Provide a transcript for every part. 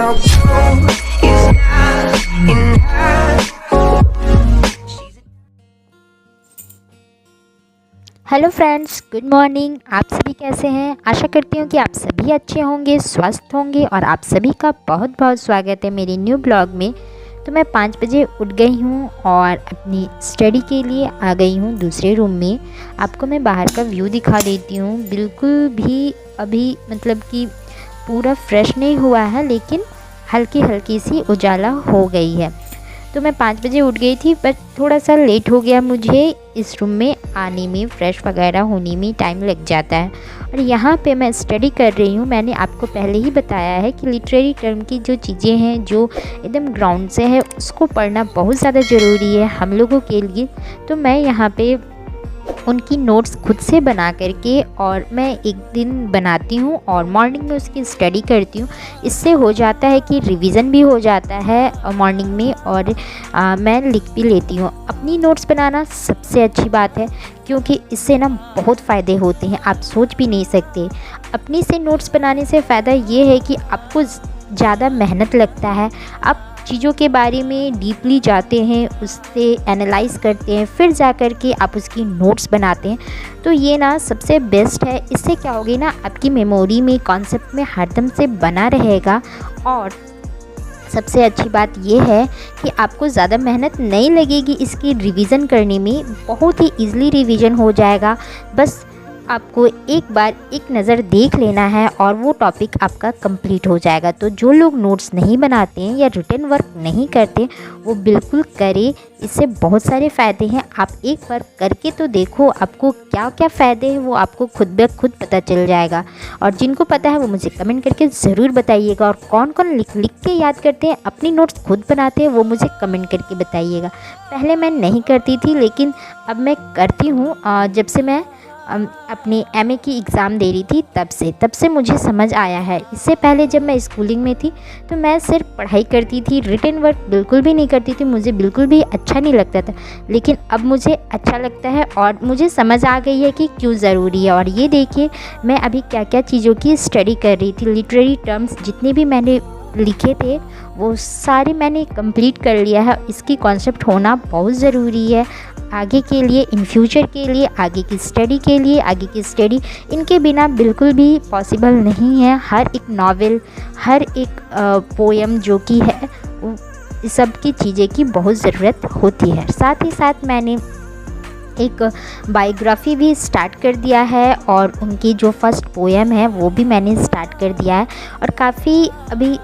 how blue is not enough. Hello friends, good morning. आप सभी कैसे हैं? आशा करती हूँ कि आप सभी अच्छे होंगे, स्वस्थ होंगे और आप सभी का बहुत बहुत स्वागत है मेरे न्यू ब्लॉग में। तो मैं 5 बजे उठ गई हूँ और अपनी स्टडी के लिए आ गई हूँ दूसरे रूम में। आपको मैं बाहर का व्यू दिखा देती हूँ। बिल्कुल भी अभी मतलब कि पूरा फ्रेश नहीं हुआ है, लेकिन हल्की हल्की सी उजाला हो गई है। तो मैं 5 बजे उठ गई थी, पर थोड़ा सा लेट हो गया मुझे इस रूम में आने में, फ्रेश वगैरह होने में टाइम लग जाता है। और यहाँ पे मैं स्टडी कर रही हूँ। मैंने आपको पहले ही बताया है कि लिटरेरी टर्म की जो चीज़ें हैं जो एकदम ग्राउंड से है, उसको पढ़ना बहुत ज़्यादा ज़रूरी है हम लोगों के लिए। तो मैं यहाँ पे उनकी नोट्स खुद से बना करके और मैं एक दिन बनाती हूँ और मॉर्निंग में उसकी स्टडी करती हूँ। इससे हो जाता है कि रिवीज़न भी हो जाता है मॉर्निंग में, और मैं लिख भी लेती हूँ। अपनी नोट्स बनाना सबसे अच्छी बात है, क्योंकि इससे ना बहुत फ़ायदे होते हैं, आप सोच भी नहीं सकते। अपनी से नोट्स बनाने से फ़ायदा ये है कि आपको ज़्यादा मेहनत लगता है, आप चीज़ों के बारे में डीपली जाते हैं, उससे एनालाइज करते हैं, फिर जा कर के आप उसकी नोट्स बनाते हैं। तो ये ना सबसे बेस्ट है। इससे क्या होगी ना, आपकी मेमोरी में, कॉन्सेप्ट में हरदम से बना रहेगा। और सबसे अच्छी बात ये है कि आपको ज़्यादा मेहनत नहीं लगेगी इसकी रिवीज़न करने में, बहुत ही ईज़िली रिवीज़न हो जाएगा। बस आपको एक बार एक नज़र देख लेना है और वो टॉपिक आपका कंप्लीट हो जाएगा। तो जो लोग नोट्स नहीं बनाते हैं या रिटन वर्क नहीं करते, वो बिल्कुल करें। इससे बहुत सारे फ़ायदे हैं। आप एक बार करके तो देखो, आपको क्या क्या फ़ायदे हैं वो आपको खुद ब खुद पता चल जाएगा। और जिनको पता है वो मुझे कमेंट करके ज़रूर बताइएगा। और कौन कौन लिख के याद करते हैं, अपनी नोट्स खुद बनाते हैं, वो मुझे कमेंट करके बताइएगा। पहले मैं नहीं करती थी, लेकिन अब मैं करती हूँ। जब से मैं अपनी एमए की एग्ज़ाम दे रही थी, तब से मुझे समझ आया है। इससे पहले जब मैं स्कूलिंग में थी तो मैं सिर्फ पढ़ाई करती थी, रिटन वर्क बिल्कुल भी नहीं करती थी, मुझे बिल्कुल भी अच्छा नहीं लगता था। लेकिन अब मुझे अच्छा लगता है और मुझे समझ आ गई है कि क्यों ज़रूरी है। और ये देखिए, मैं अभी क्या क्या चीज़ों की स्टडी कर रही थी। लिटरेरी टर्म्स जितने भी मैंने लिखे थे वो सारे मैंने कंप्लीट कर लिया है। इसकी कॉन्सेप्ट होना बहुत ज़रूरी है आगे के लिए, इन फ्यूचर के लिए, आगे की स्टडी के लिए। आगे की स्टडी इनके बिना बिल्कुल भी पॉसिबल नहीं है। हर एक नावल, हर एक पोएम जो कि है, इस सब की चीज़ें की बहुत ज़रूरत होती है। साथ ही साथ मैंने एक बायोग्राफ़ी भी स्टार्ट कर दिया है और उनकी जो फर्स्ट पोएम है वो भी मैंने स्टार्ट कर दिया है। और काफ़ी अभी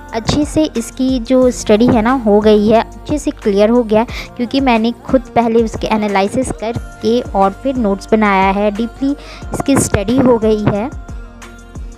अच्छे से इसकी जो स्टडी है ना हो गई है, अच्छे से क्लियर हो गया, क्योंकि मैंने खुद पहले उसके एनालिसिस करके और फिर नोट्स बनाया है। डीपली इसकी स्टडी हो गई है।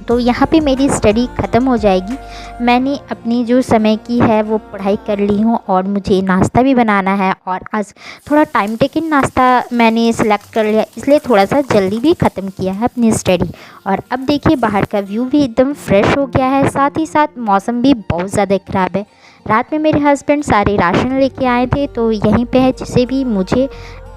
तो यहाँ पे मेरी स्टडी ख़त्म हो जाएगी। मैंने अपनी जो समय की है वो पढ़ाई कर ली हूँ और मुझे नाश्ता भी बनाना है। और आज थोड़ा टाइम टेकिंग नाश्ता मैंने सेलेक्ट कर लिया, इसलिए थोड़ा सा जल्दी भी ख़त्म किया है अपनी स्टडी। और अब देखिए, बाहर का व्यू भी एकदम फ्रेश हो गया है, साथ ही साथ मौसम भी बहुत ज़्यादा ख़राब है। रात में मेरे हस्बैंड सारे राशन लेके आए थे, तो यहीं पे है जिसे भी मुझे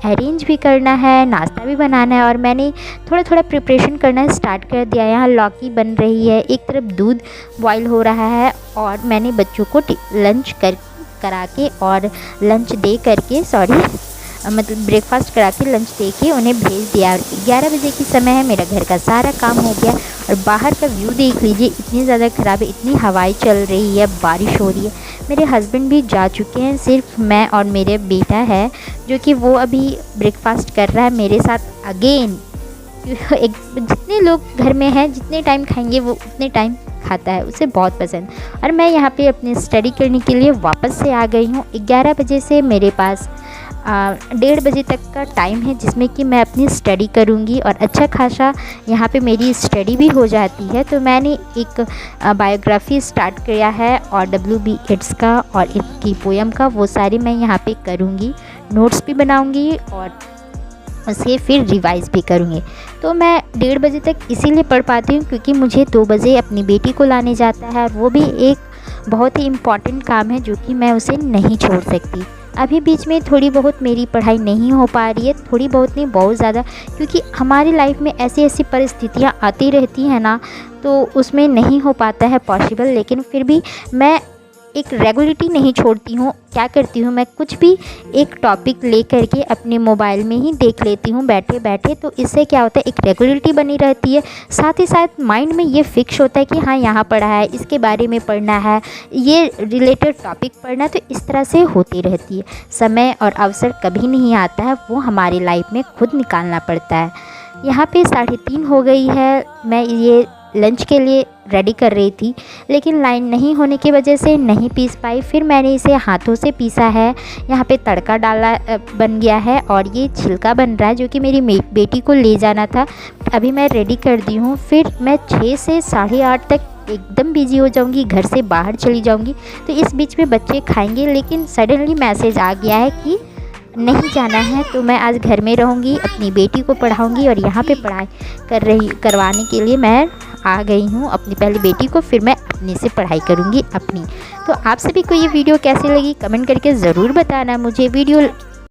अरेंज भी करना है, नाश्ता भी बनाना है। और मैंने थोड़ा थोड़ा प्रिपरेशन करना स्टार्ट कर दिया। यहाँ लौकी बन रही है, एक तरफ दूध बॉईल हो रहा है, और मैंने बच्चों को लंच करा के और लंच दे करके मतलब ब्रेकफास्ट करा के लंच दे के उन्हें भेज दिया। 11 बजे की समय है, मेरा घर का सारा काम हो गया। और बाहर का व्यू देख लीजिए, इतनी ज़्यादा ख़राब है, इतनी हवाएं चल रही है, बारिश हो रही है। मेरे हस्बैंड भी जा चुके हैं, सिर्फ मैं और मेरे बेटा है जो कि वो अभी ब्रेकफास्ट कर रहा है मेरे साथ अगेन। जितने लोग घर में हैं, जितने टाइम खाएंगे वो उतने टाइम खाता है, उसे बहुत पसंद। और मैं यहाँ पे अपनी स्टडी करने के लिए वापस से आ गई हूँ। 11 बजे से मेरे पास 1:30 बजे तक का टाइम है, जिसमें कि मैं अपनी स्टडी करूँगी और अच्छा खासा यहाँ पे मेरी स्टडी भी हो जाती है। तो मैंने एक बायोग्राफ़ी स्टार्ट किया है और W.B. येट्स का और इनकी पोएम का, वो सारी मैं यहाँ पे करूँगी, नोट्स भी बनाऊँगी और उसे फिर रिवाइज़ भी करूँगी। तो मैं 1:30 बजे तक इसीलिए पढ़ पाती हूँ क्योंकि मुझे 2 बजे अपनी बेटी को लाने जाता है, और वो भी एक बहुत ही इम्पॉर्टेंट काम है जो कि मैं उसे नहीं छोड़ सकती। अभी बीच में थोड़ी बहुत मेरी पढ़ाई नहीं हो पा रही है, थोड़ी बहुत नहीं बहुत ज़्यादा, क्योंकि हमारी लाइफ में ऐसी ऐसी परिस्थितियाँ आती रहती हैं ना, तो उसमें नहीं हो पाता है पॉसिबल। लेकिन फिर भी मैं एक रेगुलरिटी नहीं छोड़ती हूँ। क्या करती हूँ, मैं कुछ भी एक टॉपिक ले करके अपने मोबाइल में ही देख लेती हूँ बैठे बैठे। तो इससे क्या होता है, एक रेगुलरिटी बनी रहती है, साथ ही साथ माइंड में ये फिक्स होता है कि हाँ यहाँ पढ़ा है, इसके बारे में पढ़ना है, ये रिलेटेड टॉपिक पढ़ना। तो इस तरह से होती रहती है। समय और अवसर कभी नहीं आता है, वो हमारी लाइफ में खुद निकालना पड़ता है। यहाँ पे 3:30 हो गई है, मैं ये लंच के लिए रेडी कर रही थी, लेकिन लाइन नहीं होने की वजह से नहीं पीस पाई। फिर मैंने इसे हाथों से पीसा है। यहाँ पे तड़का डाला बन गया है और ये छिलका बन रहा है, जो कि मेरी बेटी को ले जाना था। अभी मैं रेडी कर दी हूँ। फिर मैं 6 से 8:30 तक एकदम बिजी हो जाऊँगी, घर से बाहर चली जाऊँगी। तो इस बीच में बच्चे खाएँगे, लेकिन सडनली मैसेज आ गया है कि नहीं जाना है। तो मैं आज घर में रहूँगी, अपनी बेटी को पढ़ाऊँगी और यहाँ पे पढ़ाई करवाने के लिए मैं आ गई हूँ अपनी पहली बेटी को। फिर मैं अपने से पढ़ाई करूँगी अपनी। तो आप सभी को ये वीडियो कैसी लगी कमेंट करके ज़रूर बताना मुझे। वीडियो